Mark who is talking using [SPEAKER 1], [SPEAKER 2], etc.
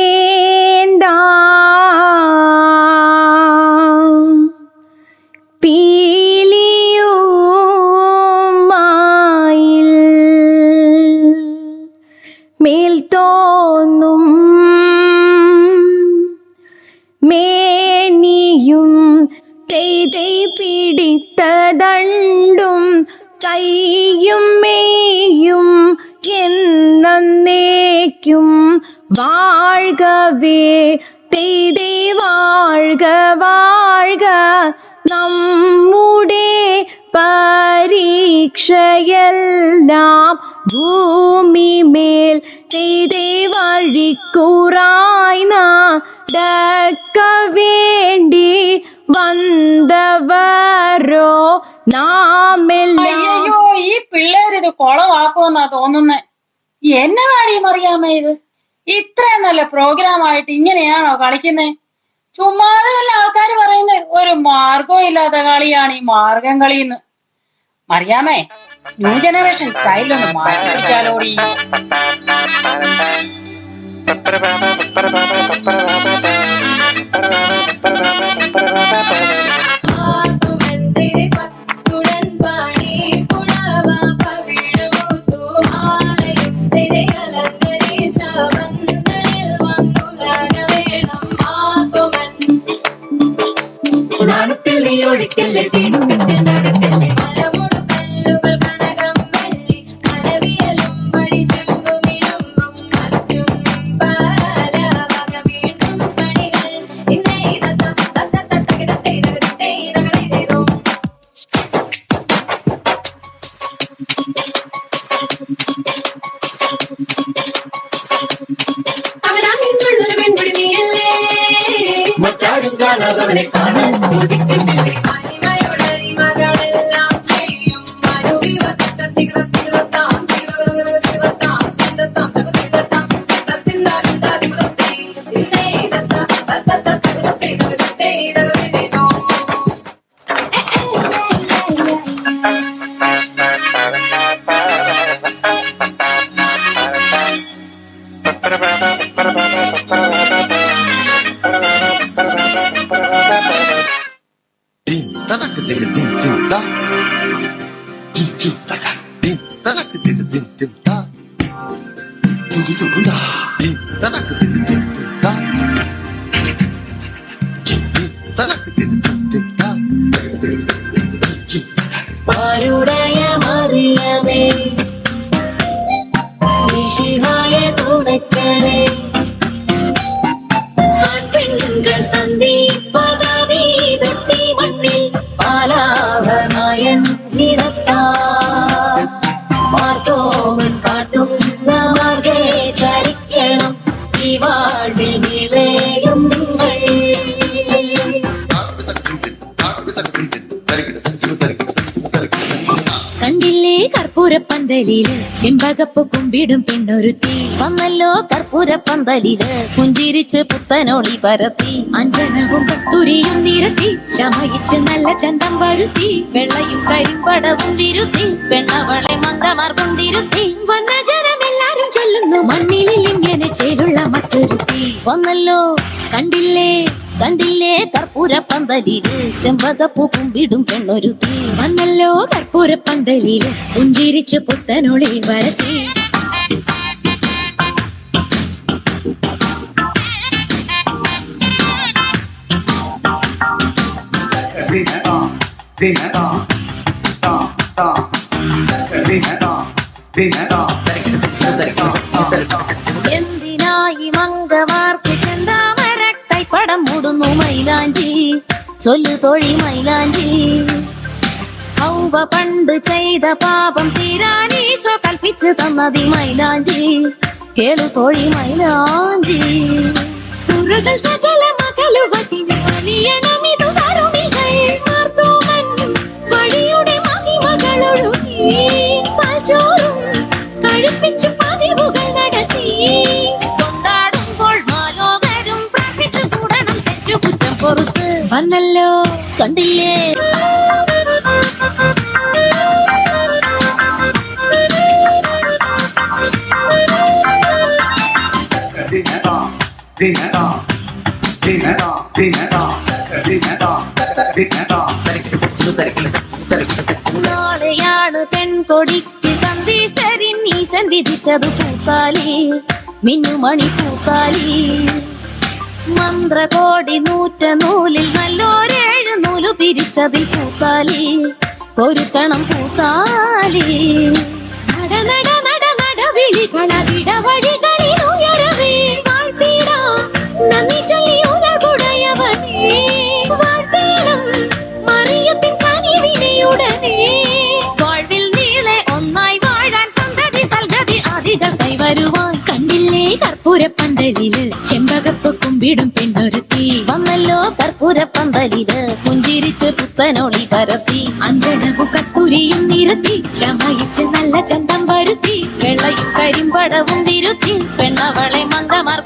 [SPEAKER 1] മേക്കണേന്താ പീലിയുമായിൽ മേൽ തോന്നും മേനിയും തെയ്തൈ പിടിത്തതണ്ടും കൈയും മേയും എന്നേക്കും വാഴ്കവേ തെയ്തൈ വാഴ്ക വാഴ്ക നമ്മുടെ പരീക്ഷയെല്ലാം ഭൂമിമേൽ തെയ്തൈ വഴിക്കുറായി നടക്ക വേണ്ടി വന്നവരോ നാമെല്ലാം.
[SPEAKER 2] അയ്യോ, ഈ പിള്ളേരിത് കൊളവാക്കുമെന്നാ തോന്നുന്നേ. എന്നതാണീ മറിയാമ്മ ഇത്? ഇത്രയും നല്ല പ്രോഗ്രാം ആയിട്ട് ഇങ്ങനെയാണോ കളിക്കുന്നേ? ചുമ്മാതെ അല്ല ആൾക്കാർ പറയുന്നേ ഒരു മാർഗവും ഇല്ലാത്ത കളിയാണ് ഈ മാർഗം കളിന്ന്. മറിയാമ്മേ, ന്യൂ ജനറേഷൻ സ്റ്റൈലൊന്ന് മാറ്റി പിടിച്ചാലോടി.
[SPEAKER 3] നാണത്തിൽ നീ ഒഴിക്കല്ലേ തീണത്തിൽ നടത്തല്ലേ മറ്റാരും കാണാതവനെ കാണാൻ ബോധിക്കുന്നില്ലേ? ആരുടയ മറിയമേ മിശിഹായ തുണയ്ക്കണേ പെൺകൾ സന്ദീപദീ തൊട്ടി മണ്ണിൽ പാലാഭനായൻ നിറത്താ മാർത്തോമൻ കാട്ടുന്ന മാർഗേ ചരിക്കണം ഈ വാഴ്വിൽ നിറയും നിങ്ങൾ.
[SPEAKER 4] കണ്ടില്ലേ കർപ്പൂരപ്പന്തലില് ചെമ്പകപ്പ് കുമ്പിടും പെണ്ണൊരുത്തി
[SPEAKER 5] വന്നല്ലോ കർപ്പൂരപ്പന്തലില് പുഞ്ചിരിച്ച് പുത്തനോളി പരത്തി
[SPEAKER 4] അഞ്ജനവും കസ്തൂരിയും നിരത്തി ചമയിച്ച് നല്ല ചന്തം വരുത്തി
[SPEAKER 5] വെള്ളയും കരിമ്പടവും വിരുത്തി പെണ്ണവളെ മന്ദമാർ കൊണ്ടിരുത്തി
[SPEAKER 4] വന്ന ജനമെല്ലാരും ചൊല്ലുന്നു മണ്ണിലിൽ ഇങ്ങനെ ചേലുള്ള മറ്റൊരുത്തി
[SPEAKER 5] വന്നല്ലോ
[SPEAKER 4] കണ്ടില്ലേ
[SPEAKER 5] കണ്ടില്ലേ കർപ്പൂരപ്പന്തലില് ചെമ്പകപ്പൂ കുമ്പിടും പെണ്ണൊരുത്തി
[SPEAKER 4] വന്നല്ലോ കർപ്പൂരപ്പന്തലില് പുഞ്ചിരിച്ച് പുത്തനൊളി വരത്തി
[SPEAKER 5] എന്തിനായി മംഗമാർക്ക് ചെന്താമരട്ടായി പടം മൂടുന്നു മൈലാഞ്ചി ചൊല്ലു തൊഴി മൈലാഞ്ചി ഔവ പണ്ട് ചെയ്ത പാപം തീരാനീശോ കൽപ്പിച്ച് തന്നതി മൈലാഞ്ചി കേളു തൊഴി മൈലാഞ്ചി
[SPEAKER 4] പുറകൾ സകല മകളുവതിന് പണിയണമിതു തരുണികൾ മാർത്തോമൻ വഴിയുടെ മഹിമകളൊഴുകി പാൽച്ചോറും കഴിപ്പിച്ചു പതിവുകൾ നടത്തി
[SPEAKER 5] കൊണ്ടാടുമ്പോൾ മാലോകരും പ്രാർത്ഥിച്ചു കൂടണം തെറ്റു കുറ്റം പൊറുത്ത്
[SPEAKER 4] വന്നല്ലോ
[SPEAKER 5] കണ്ടില്ലേ നാളെയാണ് പെൺകൊടിക്ക് സന്ദേശരിൻ ഈശൻ വിധിച്ചത് പൂത്താലി മിന്നുമണി പൂത്താലി മന്ത്രകോടി നൂറ്റ നൂലിൽ നല്ലോരേഴ് നൂലു പിരിച്ചതിൽ പൂത്താലി ഒരുക്കണം പൂത്താലി
[SPEAKER 4] നട നട നട നടവിളികളവിടവഴികളിൽ ഉയരവേ വാഴ്ത്തിടാം നന്ദി ചൊല്ലി ഉലകുടയവനേ വാഴ്ത്തേണം മറിയത്തിൻ കനിവിനെയുടനെ
[SPEAKER 5] വാഴ്വിൽ നീളെ ഒന്നായി വാഴാൻ സന്തതി സൽഗതി ആദികൾ കൈവരുവാൻ
[SPEAKER 4] കണ്ടില്ലേ കർപ്പൂരപ്പന്തലില് ചെമ്പകപ്പ് കുമ്പിടും പെണ്ണൊരുത്തി
[SPEAKER 5] വന്നല്ലോ കർപ്പൂരപ്പന്തലില് പുഞ്ചിരിച്ച് പുത്തനൊളി പരത്തി
[SPEAKER 4] അഞ്ജനവും കസ്തൂരിയും നിരത്തി ചമയിച്ച് നല്ല ചന്തം വരുത്തി
[SPEAKER 5] വെള്ളയും കരിമ്പടവും വിരുത്തി പെണ്ണവളെ മങ്കമാർ